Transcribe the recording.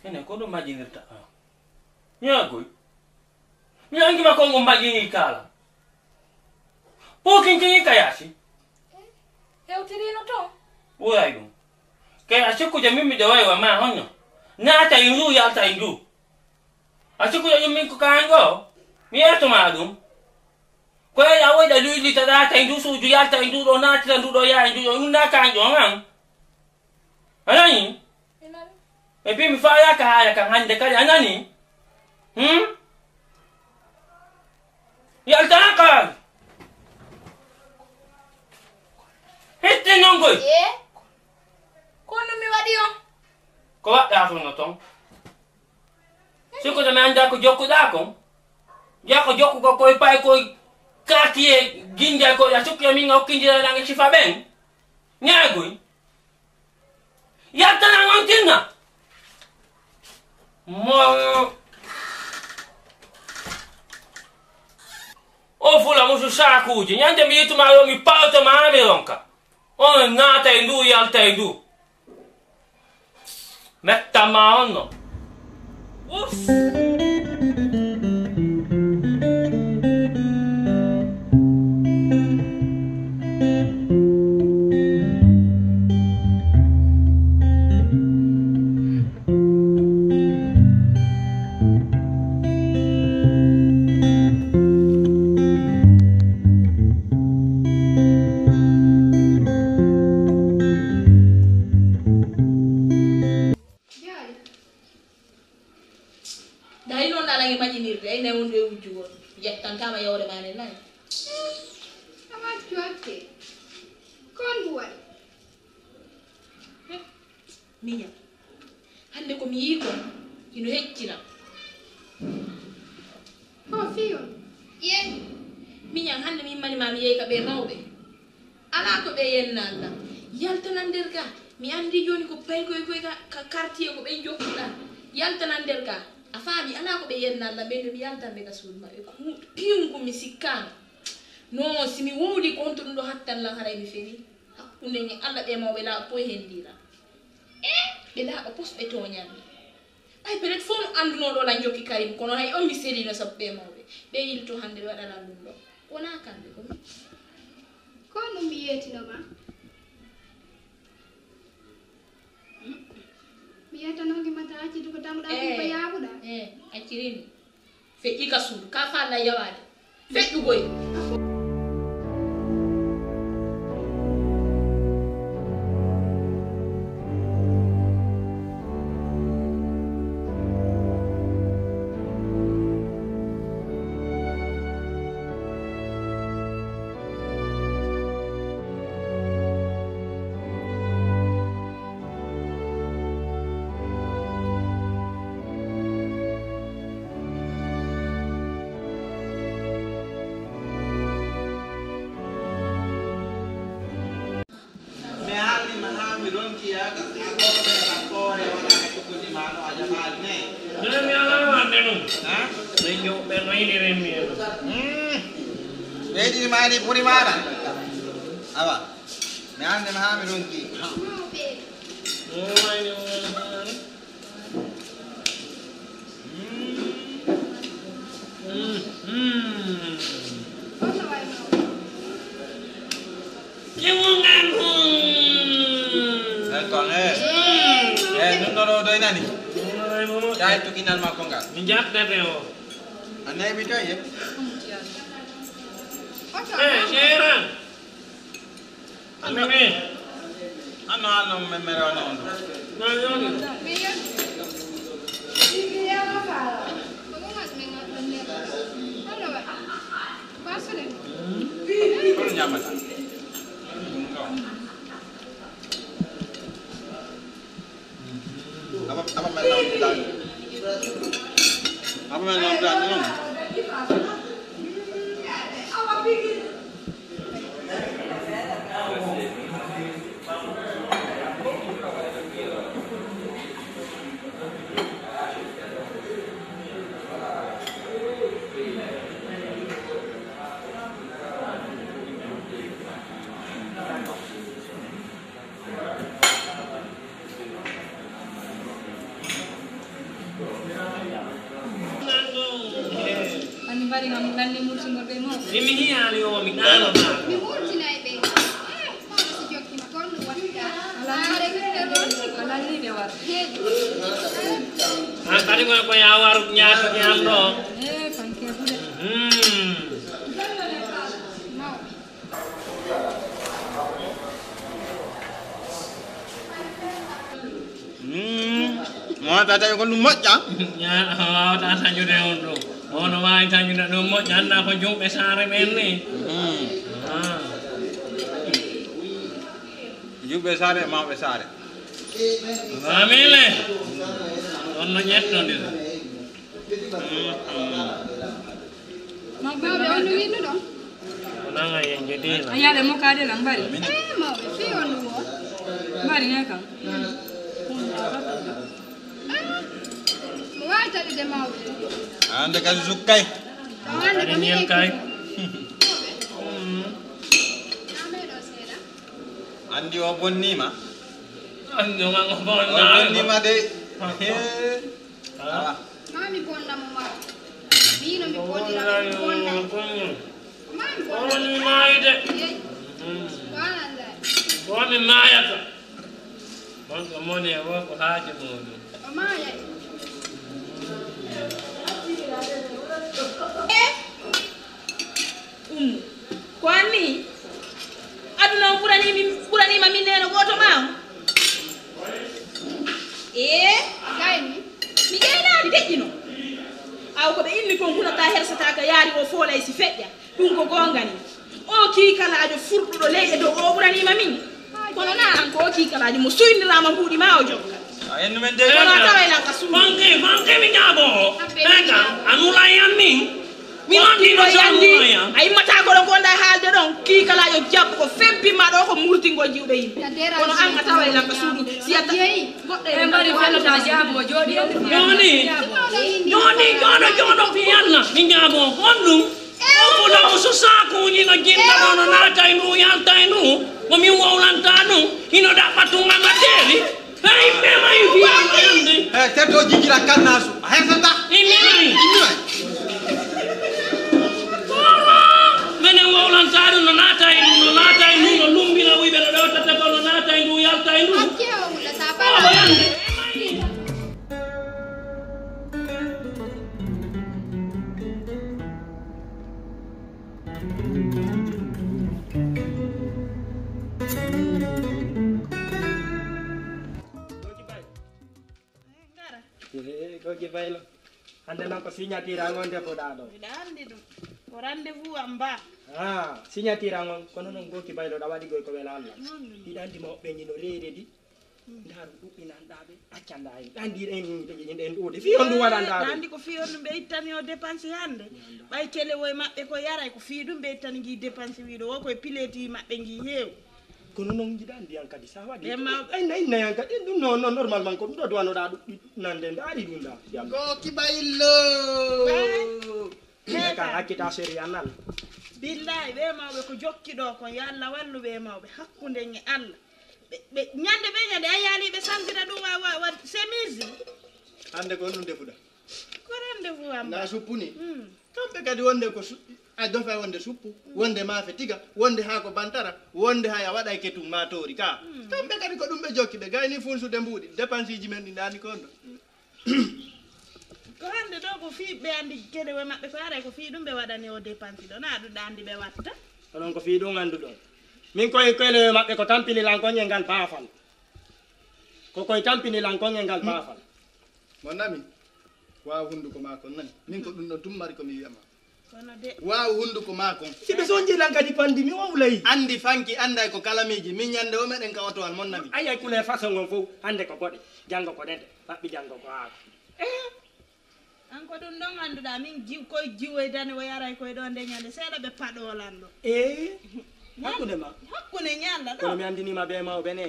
Ene ko do majinirta. Nyagoy. Nyangi makongo majini kala. Pokin kingi kayashi. Eutirino to. Urai dum. Kayashi ku jamimi de wai wa ma honno. Na ta indu ya ta indu. Asiku ya yumi ku kango. Mi ato madum. Ko ya wai da luili ta da ta indu su ju ya ta indu do na ta indu do ya indu do na kango ngang. Anani? Epi mi fa ya ka ya kan hande ka anani? Ya altanaka. Hette nongoy. Kono mi wadio. Ko wa da so no tong. Siko da manda ko jokku da ko. Ya ko jokku ko koy pay koy katie ginja ko ya sukya mi ngau kinja na ngi sifa ben. Nyagoy. Ya tanang antinga. Mo o fula musu sakuji nyande mi itu malo mi pauta ma ronka on nata indu yalta indu metta ma onno Dai non ala ngi majinirde ay ne wonde wujju won. Jettan kama yawre mane nay. Ama cuatte. Kon buat. Minya. Hande ko mi yi ko ino heccina. Oh fiyo. Ye. Minya hande mi mani ma mi yey ka be mawbe. Ala ko be yennanda. Yaltanan ka. Mi andi joni ko pay koy ka quartier ko be jokkuda. Yaltanan ka. Afami ala ko be yennalla be mi yaltande ka sulma e ko piyum ko mi sikkano. No simi wodi ko on do hattan la haray mi feni. Hakkunde ni alla be mawbe la poy hendira. Be la pos be toñande. Ay peut être fo anduno do la jokki karim kono hay on mi seri no sabbe mawbe. Be yilto hande wadala dum do. Wona kambe ko mi. Kono mi yetino ma. Mi yetano ngi mata aci du ko tamu da ko yabu da. Acirini. Feƴƴi ka suudu ka falla yawade. Feƴƴu boy. Vedi mani puri mana? Apa? Mean maha mirunki. Nundoro doi nani? Jai tu kinal makonga. Minjak deh yo. Aneh bida ya? Sharon. Aneh. Ano memero ano. No. Mia. Iya la fala. Como mas menga tande. Ano ba? Basta ne. Kalau nyaman. Apa melang dan? Apa melang dan ni? Ani bari ngam landi mursi ngorbe mo. Ini hiali o mi nalo ma. Mi murtinay ɓe mawɗo so jokkima kon ɗum watta alaare ɓiɓɓe ɗon Ala ni de war. heeƴi An kadi ko ya waru nyaatu nyam do. Fanke bude. mawɓe Mo tata ko lu moƴƴa. Ya ta tañude on do. Ono wawi tañude do mo janda ko jumbe sare men ni. Jumbe sare mawɓe sare. Amile. On no nyetto ndir. Mawbe mawɓe on no windu ɗon Nanga yen jedila. ayale mo kade lang bari. mawɓe fi on ɗum o Bari ngakam. mo wawi taɗude mawɓe Ande kadi sukkay. ɗon hande ko mi Yen eki kay. ameɗo seeɗa Andi o bonnima. Ando ma O ngobon bonnima de. mami bonnamo mawɓe mbino mi bolliraɓe mi bonnay mami bonna Oni maide. yeyi wanallay Oni mayata. Bonko moni e woko haaje mudum. o mayay ko anni aduna o ɓuranima min neno goto ma gayni mi ƴeynani deƴƴino aw koɓe inni kon hunata hersata ka yaari o foolay si feƴƴa ɗum ko gongani o kiikalajo furɗuɗo leyɗe dow o ɓuranima min kono na an ko o kiikalajo mo suydirama mbuuɗi ma o jokka En men de. kono a taway lanka suudu Fanke mi nyabo. Eka anula yanni. Mi wonɗi wandi ɗo no yandi yandi. a yimmata koɗo gonɗa haalde ɗon kiikalajo jabbo ko febbima ɗo ko murtingo jiwɓe yimɓe Tadera kono an a taway lanka suudu siyata yeyi goɗɗe E bari felata jabo jodi en. Joni. Jono piyanna mi nyabo hondum. O la uso saku ni no jinda no nata inu yalta inu. Mo mi wawlanta nu ino da patunga materi. Hey mema ifi yandi. Teto jijira kannasu. Hersata. Ini. Mene wawlanta no nata inu no lumbina wiɓe ɗo ɗowtata ko no nata inu yalta inu. hakke o hullata O bala yande. Gogi baylo. Hande non ko signature ngon defoɗa ɗo. miɗa andi ɗum ko rendez-vous am mba Signature ngon kono non goki baylo ɗa waɗi goy ko wela Allah. Ɗiɗa andi mawɓe ñino reede ɗi. Ndaru ɗuɓɓinanɗaɓe accanda en. Ɗandi en ɗuuɗe fi on ɗum waɗanɗaɓe. andi ko fi on ɗum ɓe ittani o dépense hande ɓay telewoye maɓɓe ko yaray ko fi ɗum ɓe ittani gui dépense wiɗo wo koye pileti maɓɓe gui heew Kono non jiɗa andi yan kadi sa waɗi. E ma- Inna yan kadi ɗum non normalement ko ɗum ɗo duwanoɗa ɗuɓɓinande nde ari ɗum ɗa. Goki baylo. Ka hakkita série annal. billahi ɓe mawɓe ko jokki ɗo kon yo Allah wallu ɓe mawɓe hakkude e Allah ɓe ñande ɓe ñande a yaaliɓe sangira ɗum wa sémise hande ko ɗum defuɗa ko rendez-vous am na suppuni kamɓe kadi wonde ko a dofa wonde suppu wonde maafe tiga wonde ha ko bantara wonde hay a waɗa ketum matori ka kamɓe kadi ko ɗum ɓe jokki ɓe gayni funsude mbuuɗi dépense ji men ɗi dani kon ɗo ko hande ɗo ko fi ɓe andi keɗewe maɓɓe ko yaray ko fi ɗum ɓe waɗani o dépense ɗo na ɗum ɗa andi ɓe watta onon ko fi ɗum anduɗon min koye koyle maɓɓe ko tampinilankoñe ngal baafal kokoye tampinilankoñe ngal baafal mon ami waw hunduko ma kon nani min ko ɗum ɗon tummari komi wiyama kono de waw hunduko ma kon siɓe so jiilan kadi pandi mi wawlayi andi fanki anday ko kalamiji min ñande o meɗen ka otowan mon nami ayay couleur façon on fof hande ko boɗe janggo ko ɗede maɓɓi janggo ko haako an ko ɗum ɗon annduɗa min koye jiwoydani o yaray koye ɗo nde ñande seeɗa ɓe paɗolan ɗo hakkude ma hakkude ñalla ɗo kono mi andinima be mawɓe ne